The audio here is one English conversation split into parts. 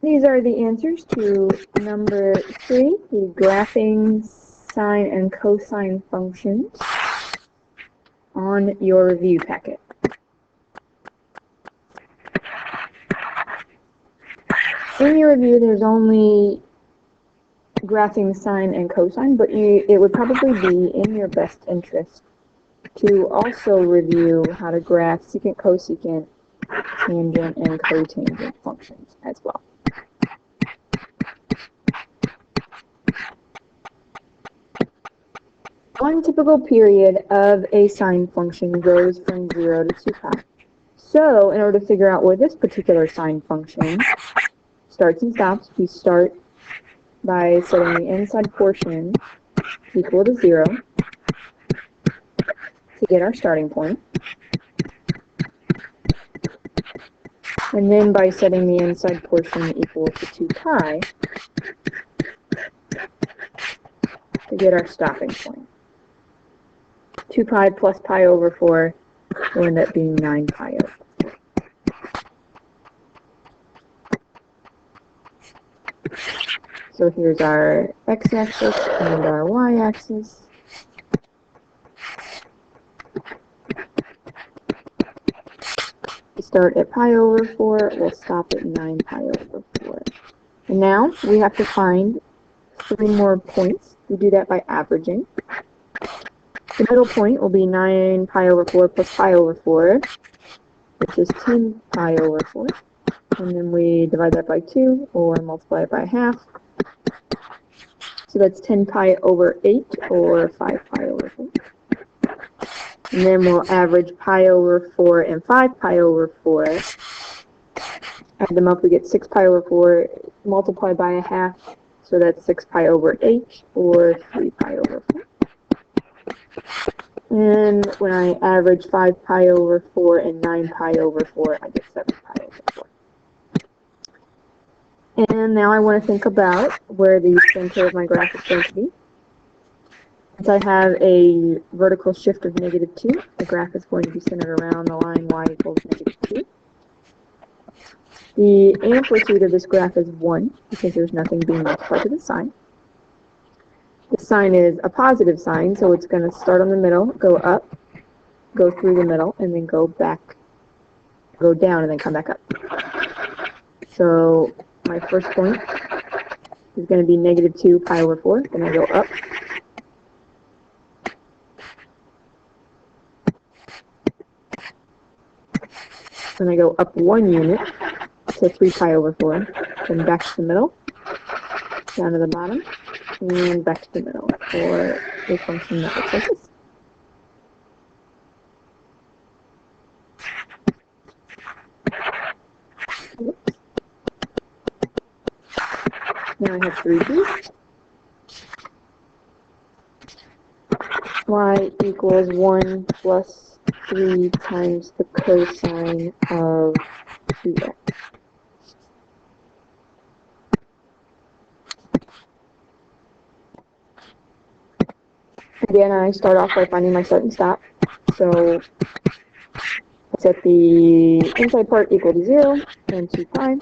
These are the answers to number 3, the graphing sine and cosine functions on your review packet. In your review, there's only graphing sine and cosine, but it would probably be in your best interest to also review how to graph secant, cosecant, tangent, and cotangent functions as well. One typical period of a sine function goes from 0 to 2 pi. So in order to figure out where this particular sine function starts and stops, we start by setting the inside portion equal to 0 to get our starting point. And then by setting the inside portion equal to 2 pi to get our stopping point. 2 pi plus pi over 4 will end up being 9 pi over 4. So here's our x-axis and our y-axis. We start at pi over 4, we'll stop at 9 pi over 4. And now we have to find 3 more points. We do that by averaging. The middle point will be 9 pi over 4 plus pi over 4, which is 10 pi over 4. And then we divide that by 2 or multiply it by half. So that's 10 pi over 8 or 5 pi over 4. And then we'll average pi over 4 and 5 pi over 4. Add them up, we get 6 pi over 4 multiplied by a half. So that's 6 pi over 8 or 3 pi over 4. And when I average 5 pi over 4 and 9 pi over 4, I get 7 pi over 4. And now I want to think about where the center of my graph is going to be. Since I have a vertical shift of -2, the graph is going to be centered around the line y equals -2. The amplitude of this graph is 1 because there's nothing being multiplied to the sine. The sine is a positive sine, so it's going to start on the middle, go up, go through the middle, and then go back, go down, and then come back up. So my first point is going to be -2 pi over 4. Then I go up. Then I go up 1 unit to 3 pi over 4. Then back to the middle, down to the bottom, and back to the middle for a function that looks like this. Now I have 3b. Y equals 1 plus 3 times the cosine of 2x. Again, I start off by finding my start and stop. So I set the inside part equal to 0 and 2 pi.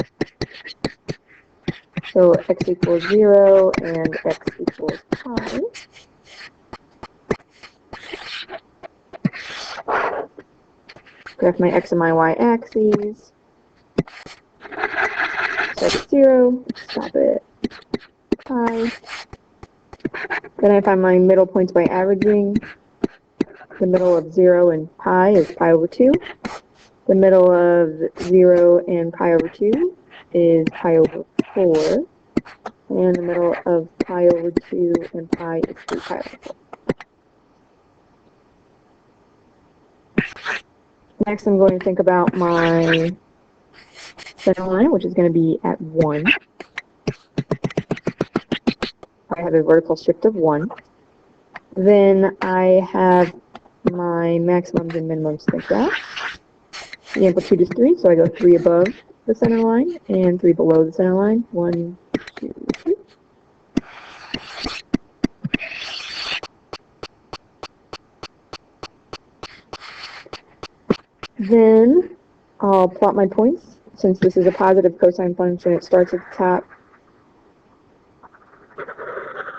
So x equals 0 and x equals pi. Graph my x and my y axes. Start at 0, stop at pi. Then I find my middle points by averaging. The middle of 0 and pi is pi over 2. The middle of 0 and pi over 2 is pi over 4. And the middle of pi over 2 and pi is 3 pi over 4. Next, I'm going to think about my center line, which is going to be at 1. I have a vertical shift of 1. Then I have my maximums and minimums to think about. The amplitude is 3, so I go 3 above the center line and 3 below the center line. 1, 2, 3. Then I'll plot my points since this is a positive cosine function, it starts at the top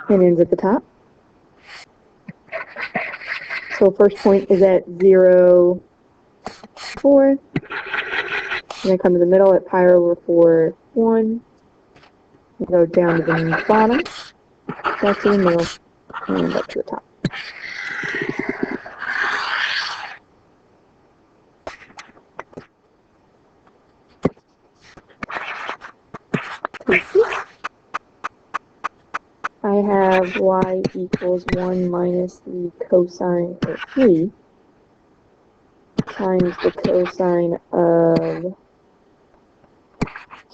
and ends at the top. So first point is at 0, 4. And then come to the middle at pi over 4, 1. And go down to the bottom, back to the middle, and up to the top. I have y equals 1 minus the cosine of 3 times the cosine of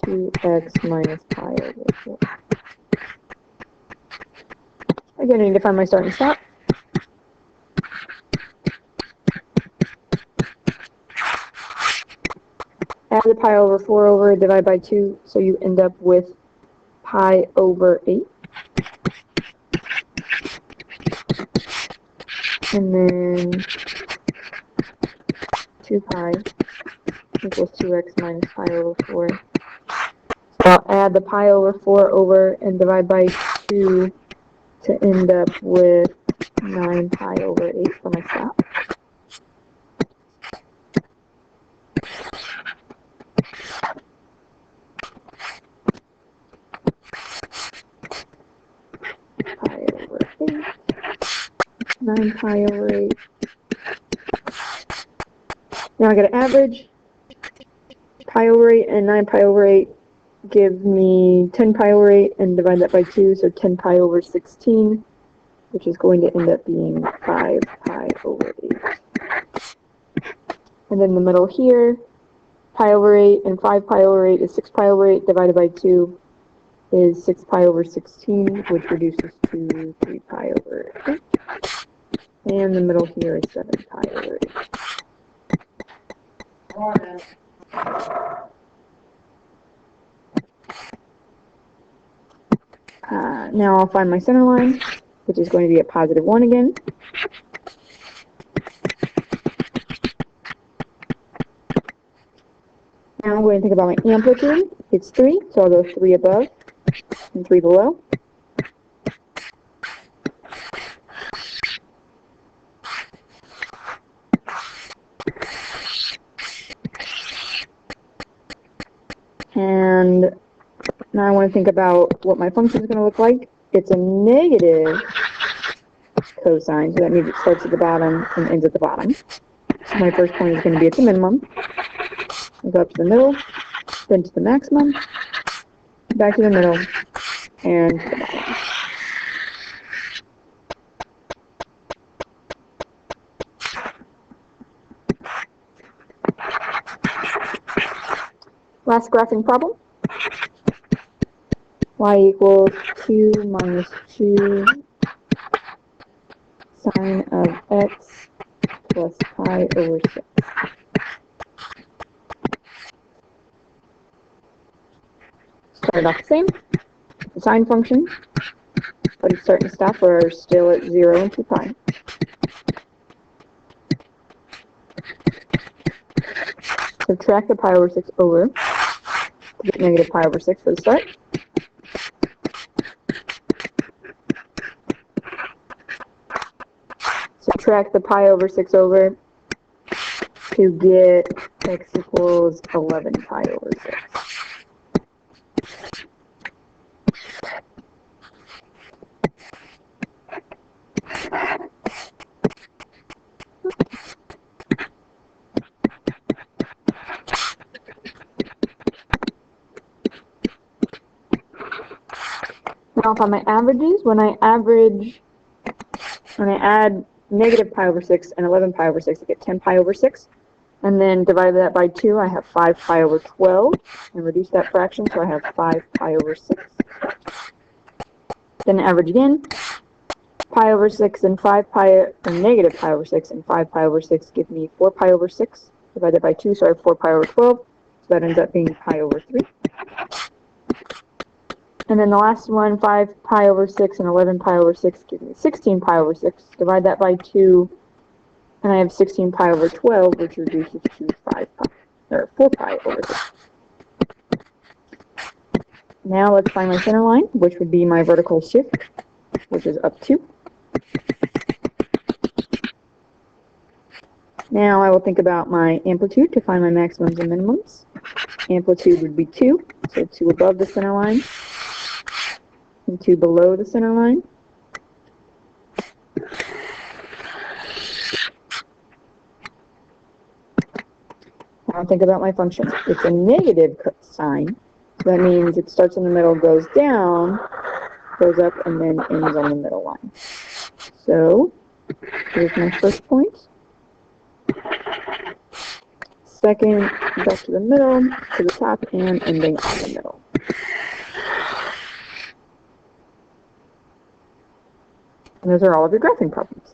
2x minus pi over 4. Again, I need to find my start and stop. Add the pi over 4 over, divide by 2, so you end up with pi over 8. And then 2 pi equals 2x minus pi over 4. So I'll add the pi over 4 over and divide by 2 to end up with 9 pi over 8 for my stop. Pi over 8. 9 pi over 8. Now I got to average. Pi over 8 and 9 pi over 8 give me 10 pi over 8 and divide that by 2, so 10 pi over 16, which is going to end up being 5 pi over 8. And then in the middle here, pi over 8 and 5 pi over 8 is 6 pi over 8 divided by 2 is 6 pi over 16, which reduces to 3 pi over 8. And the middle here is 7 pi over 8. Now I'll find my center line, which is going to be at positive 1 again. Now I'm going to think about my amplitude. It's 3, so I'll go 3 above and 3 below. And now I want to think about what my function is going to look like. It's a negative cosine, so that means it starts at the bottom and ends at the bottom. So my first point is going to be at the minimum. I'll go up to the middle, then to the maximum, back to the middle, and to the bottom. Last graphing problem. Y equals 2 minus 2 sine of x plus pi over 6. Start off the same. The sine function, but its start and stop are still at 0 and 2 pi. Subtract the pi over 6 over to get negative pi over 6 for the start. Subtract the pi over 6 over to get x equals 11 pi over 6. Now for my averages, when I add negative pi over 6 and 11 pi over 6, I get 10 pi over 6. And then divide that by 2, I have 5 pi over 12. And reduce that fraction, so I have 5 pi over 6. Then average again. Pi over 6 and 5 pi, or negative pi over 6 and 5 pi over 6 give me 4 pi over 6. Divide that by 2, so I have 4 pi over 12. So that ends up being pi over 3. And then the last one, 5 pi over 6 and 11 pi over 6 give me 16 pi over 6. Divide that by 2, and I have 16 pi over 12, which reduces to 5 pi, or 4 pi over 6. Now let's find my center line, which would be my vertical shift, which is up 2. Now I will think about my amplitude to find my maximums and minimums. Amplitude would be 2, so 2 above the center line, and 2 below the center line. Now think about my function. It's a negative sign, so that means it starts in the middle, goes down, goes up, and then ends on the middle line. So here's my first point. Second, back to the middle, to the top, and ending on the middle. And those are all of your graphing problems.